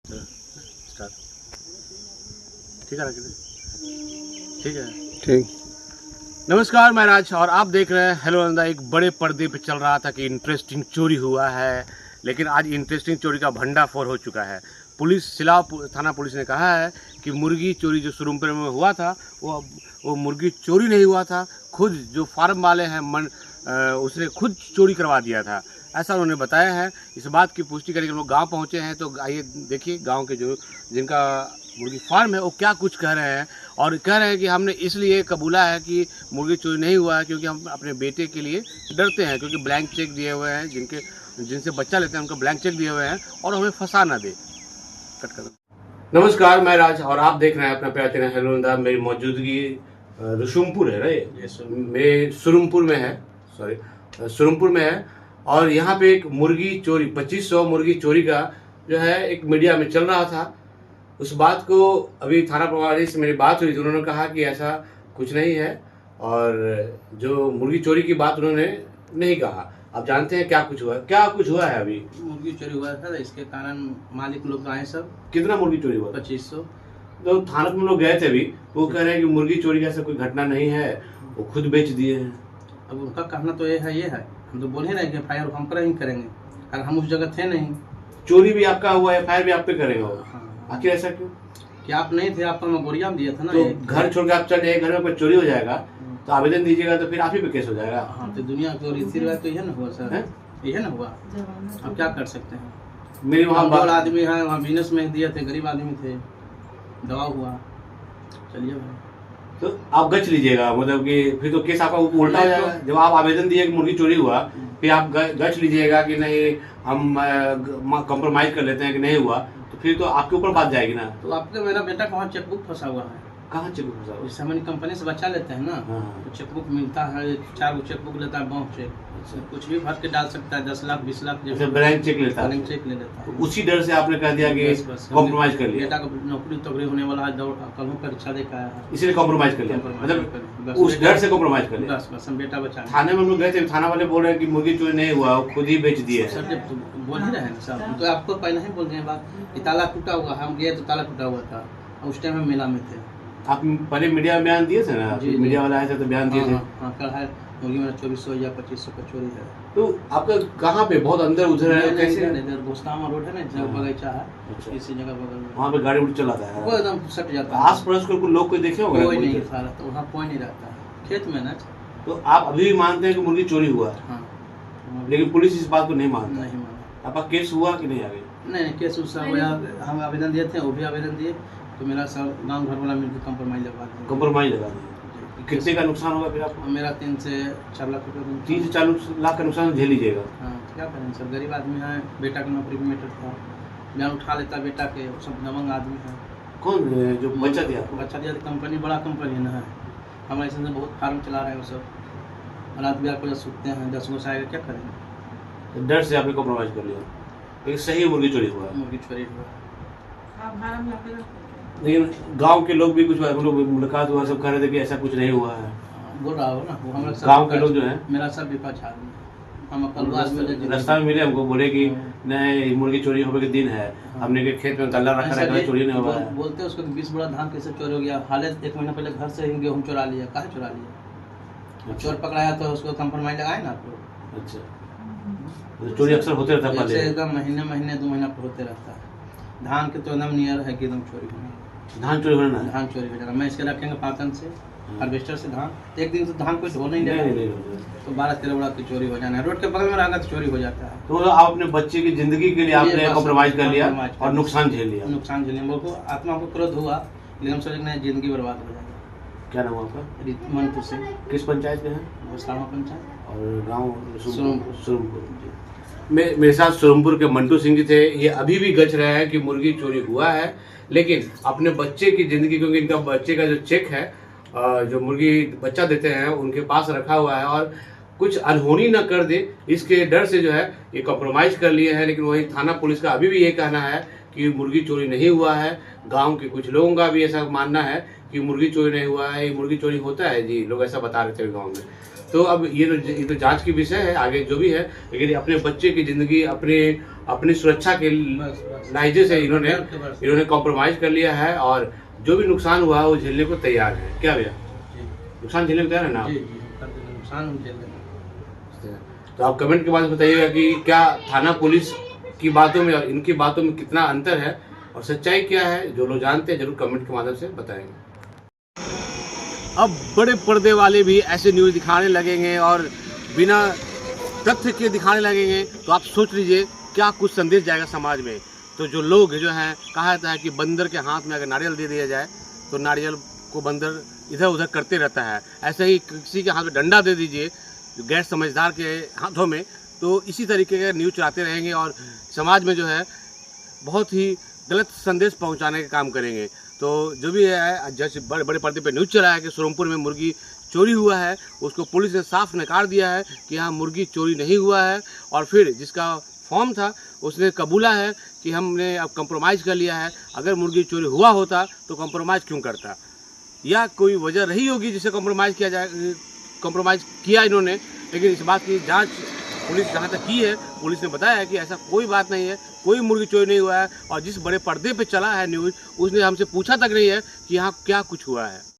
Start. ठीक है ठीक है ठीक। नमस्कार, मैं राज और आप देख रहे हैं हेलो नंदा। एक बड़े पर्दे पे चल रहा था कि इंटरेस्टिंग चोरी हुआ है, लेकिन आज इंटरेस्टिंग चोरी का भंडाफोड़ हो चुका है। पुलिस सिलाव थाना पुलिस ने कहा है कि मुर्गी चोरी जो सुरमपुर में हुआ था वो मुर्गी चोरी नहीं हुआ था, खुद जो फार्म वाले हैं उसने खुद चोरी करवा दिया था, ऐसा उन्होंने बताया है। इस बात की पुष्टि करके हम लोग गाँव पहुँचे हैं, तो आइए देखिए गाँव के जो जिनका मुर्गी फार्म है वो क्या कुछ कह रहे हैं। और कह रहे हैं कि हमने इसलिए कबूला है कि मुर्गी चोरी नहीं हुआ है क्योंकि हम अपने बेटे के लिए डरते हैं, क्योंकि ब्लैंक चेक दिए हुए हैं, जिनसे बच्चा लेते हैं उनको ब्लैंक चेक दिए हुए हैं और हमें फंसा ना दे। कट कर। नमस्कार, मैं राज और आप देख रहे हैं अपना प्यारा चैनल हेलो नंदा। मेरी मौजूदगी रुशुमपुर है मेरे सुरमपुर में है, सुरमपुर में है। और यहाँ पे एक मुर्गी चोरी 2500 मुर्गी चोरी का जो है एक मीडिया में चल रहा था। उस बात को अभी थाना प्रभारी से मेरी बात हुई तो उन्होंने कहा कि ऐसा कुछ नहीं है, और जो मुर्गी चोरी की बात उन्होंने नहीं कहा। आप जानते हैं क्या कुछ हुआ है अभी? मुर्गी चोरी हुआ था, इसके कारण मालिक लोग आए सब। कितना मुर्गी चोरी हुआ? 2500। तो थाना में लोग गए थे अभी, वो कह रहे हैं कि मुर्गी चोरी का ऐसा कोई घटना नहीं है, वो खुद बेच दिए हैं। अब उनका कहना तो ये है, हम तो बोल ही रहे कि FIR हम पर ही करेंगे, अगर हम उस जगह थे नहीं। चोरी भी आपका हुआ है, FIR भी आप पे करेंगे। हाँ। आखिर ऐसा क्यों? कि आप नहीं थे, आपको मैं गोरिया में दिया था ना। तो घर छोड़ के आप चले गए, घर में कोई चोरी हो जाएगा तो आवेदन दीजिएगा, तो फिर आप ही पे केस हो जाएगा। हाँ, तो दुनिया को रीति रिवाज तो यह ना हुआ सर, यह ना हुआ। अब क्या कर सकते हैं? मेरी वहाँ बड़ा आदमी है, वहाँ बिजनेस में दिए थे, गरीब आदमी थे, दवा हुआ। चलिए भाई, तो आप गच लीजिएगा, मतलब कि फिर तो केस आपका उल्टा हो जाएगा। जब आप आवेदन दिए कि मुर्गी चोरी हुआ, फिर आप गच लीजिएगा कि नहीं हम कंप्रोमाइज कर लेते हैं कि नहीं हुआ, तो फिर तो आपके ऊपर बात जाएगी ना। तो आपके मेरा बेटा का वहाँ चेकबुक फंसा हुआ है। कहाँ चेकबुक फंसा हुआ? जैसे हमारी कंपनी से बच्चा लेते हैं ना, तो चेकबुक मिलता है, 4 गो चेकबुक लेता है बैंक चेक। कुछ भी भर के डाल सकता है, 10 लाख 20 लाख जैसे ब्लैंक चेक लेता है। ब्लैंक चेक ले लेता है। उसी डर से आपने कह दिया कि कॉम्प्रोमाइज कर लिया। बेटा का नौकरी होने वाला है, कल परीक्षा दे का है, इसीलिए कॉम्प्रोमाइज कर लिया, मतलब उस डर से कॉम्प्रोमाइज कर लिया। बस हम बेटा बचा। थाने में हम लोग गए थे, थाना वाले बोल रहे हैं कि मुर्गी चोरी नहीं हुआ, वो खुद ही बेच दिए। सर जब बोल ही रहे हैं सर, तो आपको पहले ही बोल रहे हैं बात कि ताला टूटा हुआ है। हम गए तो ताला टूटा हुआ था, उस टाइम हम मेला में थे। आप पहले मीडिया में बयान दिए थे ना? मीडिया वाले आए थे तो बयान दिए थे। हाँ, कल है मुर्गी में 2400 या 2500 का चोरी है। तो आपका कहाँ पे बहुत अंदर उधर है? कैसे? इधर गोस्तामा रोड है ना, जहाँ बगीचा है, इसी जगह बगल में। वहाँ पे गाड़ी उड़ चलाता है, वो एकदम सट जाता है। आस पड़ोस को लोग कोई देखे होंगे? कोई नहीं था, तो वहाँ कोई नहीं रहता है, खेत में ना। तो आप अभी भी मानते हैं कि मुर्गी चोरी हुआ है? हाँ, लेकिन पुलिस इस बात को नहीं मानता। नहीं माना। आपका केस हुआ कि नहीं? आगे नहीं, केस उससे हम आवेदन दिए थे, वो भी आवेदन दिए, तो मेरा सब गाँव घर वाला मिलकर कंप्रोमाइज लगवा दिया। कंप्रोमाइज लगा दिया। कितने का नुकसान होगा फिर आपको? मेरा 3 से 4 लाख रुपये। 3 से 4 लाख का नुकसान झेल लीजिएगा। हाँ, क्या करें सर, गरीब आदमी है, बेटा का नौकरी में मैटर था, बयान उठा लेता बेटा के, सब दबंग आदमी है। कौन जो बच्चा दिया? बच्चा दिया तो कंपनी, बड़ा कंपनी ना है, हमारे ऐसे बहुत फार्म चला रहे हैं वो सब। रात बिरात को सूखते हैं, 10 गो से आएगा, क्या करेंगे? डर से आपने कॉम्प्रोमाइज कर लिया। लेकिन सही मुर्गी चोरी हुआ है। मुर्गी चोरी हुआ। लेकिन गांव के लोग भी कुछ हम लोग मुलाकात हुआ, सब कह रहे थे कि ऐसा कुछ नहीं हुआ है। बोल रहा हो ना, वो हमारा गांव के लोग जो हैं, मेरा सब विपक्ष आदमी है। हम कल रास्ता में मिले, हमको बोले कि नहीं मुर्गी चोरी होने के दिन है, हमने के खेत में ताला रखा है, चोरी नहीं हुआ है। बोलते उसको 20 बड़ा धान कैसे चोरी हो गया। हाले 1 महीना पहले घर से ही गेहूँ चुरा लिया। कहाँ चुरा लिया? चोर पकड़ाया तो उसको कंप्रोमाइज लगाए ना आपको। अच्छा, तो चोरी अक्सर होते रहता है पहले, एकदम महीने 2 महीना पर होते रहता है। धान के तो एकदम नियर है कि एकदम चोरी होना, धान चोरी होना है। धान चोरी हो जाना। मैं इसके रखेंगे पातन से, हार्वेस्टर से धान, एक दिन तो धान कोई ढो नहीं देगा, तो 12-13 बड़ा की चोरी हो जाना है। रोड के बगल में रहेगा तो चोरी हो जाता है। तो आप अपने बच्चे की जिंदगी के लिए आपने कॉम्प्रोमाइज कर लिया और नुकसान झेल लिया। नुकसान झेलिए, मेरे को आत्मा को क्रोध हुआ, लेकिन हम सोचे नहीं, जिंदगी बर्बाद हो जाएगी। क्या नाम है आपका? मंटू सिंह। किस पंचायत में है? गोस्तामा पंचायत और गाँव सुरमपुर। मेरे साथ सुरमपुर के मंटू सिंह जी थे। ये अभी भी गच रहे हैं कि मुर्गी चोरी हुआ है, लेकिन अपने बच्चे की जिंदगी, क्योंकि इनका बच्चे का जो चेक है, जो मुर्गी बच्चा देते हैं उनके पास रखा हुआ है, और कुछ अनहोनी न कर दे इसके डर से जो है ये कॉम्प्रोमाइज कर लिए हैं। लेकिन वही थाना पुलिस का अभी भी ये कहना है कि मुर्गी चोरी नहीं हुआ है। गांव के कुछ लोगों का भी ऐसा मानना है कि मुर्गी चोरी नहीं हुआ है, ये मुर्गी चोरी होता है जी, लोग ऐसा बता रहे थे गाँव में। तो अब ये तो जांच की विषय है, आगे जो भी है, लेकिन अपने बच्चे की ज़िंदगी, अपनी सुरक्षा के लाइजे से इन्होंने कॉम्प्रोमाइज़ कर लिया है और जो भी नुकसान हुआ है वो झेलने को तैयार है। क्या भैया, नुकसान झेलने को तैयार है ना आप? जी जी, नुकसान हम झेल लेंगे। तो आप कमेंट के बाद बताइएगा कि क्या थाना पुलिस की बातों में और इनकी बातों में कितना अंतर है और सच्चाई क्या है। जो लोग जानते हैं जरूर कमेंट के माध्यम से बताएंगे। अब बड़े पर्दे वाले भी ऐसे न्यूज़ दिखाने लगेंगे और बिना तथ्य के दिखाने लगेंगे, तो आप सोच लीजिए क्या कुछ संदेश जाएगा समाज में। तो जो लोग जो हैं, कहा जाता है कि बंदर के हाथ में अगर नारियल दे दिया जाए तो नारियल को बंदर इधर उधर करते रहता है, ऐसे ही किसी के हाथ में डंडा दे दीजिए गैर समझदार के हाथों में, तो इसी तरीके के न्यूज़ चलाते रहेंगे और समाज में जो है बहुत ही गलत संदेश पहुंचाने का काम करेंगे। तो जो भी है, जैसे बड़े बड़े पर्दे पे न्यूज़ चला है कि सोरमपुर में मुर्गी चोरी हुआ है, उसको पुलिस ने साफ नकार दिया है कि यहाँ मुर्गी चोरी नहीं हुआ है। और फिर जिसका फॉर्म था उसने कबूला है कि हमने अब कंप्रोमाइज़ कर लिया है। अगर मुर्गी चोरी हुआ होता तो कंप्रोमाइज़ क्यों करता, या कोई वजह रही होगी जिसे कंप्रोमाइज़ किया इन्होंने। लेकिन इस बात की जांच पुलिस जहाँ तक की है, पुलिस ने बताया है कि ऐसा कोई बात नहीं है, कोई मुर्गी चोरी नहीं हुआ है। और जिस बड़े पर्दे पे चला है न्यूज़, उसने हमसे पूछा तक नहीं है कि यहाँ क्या कुछ हुआ है।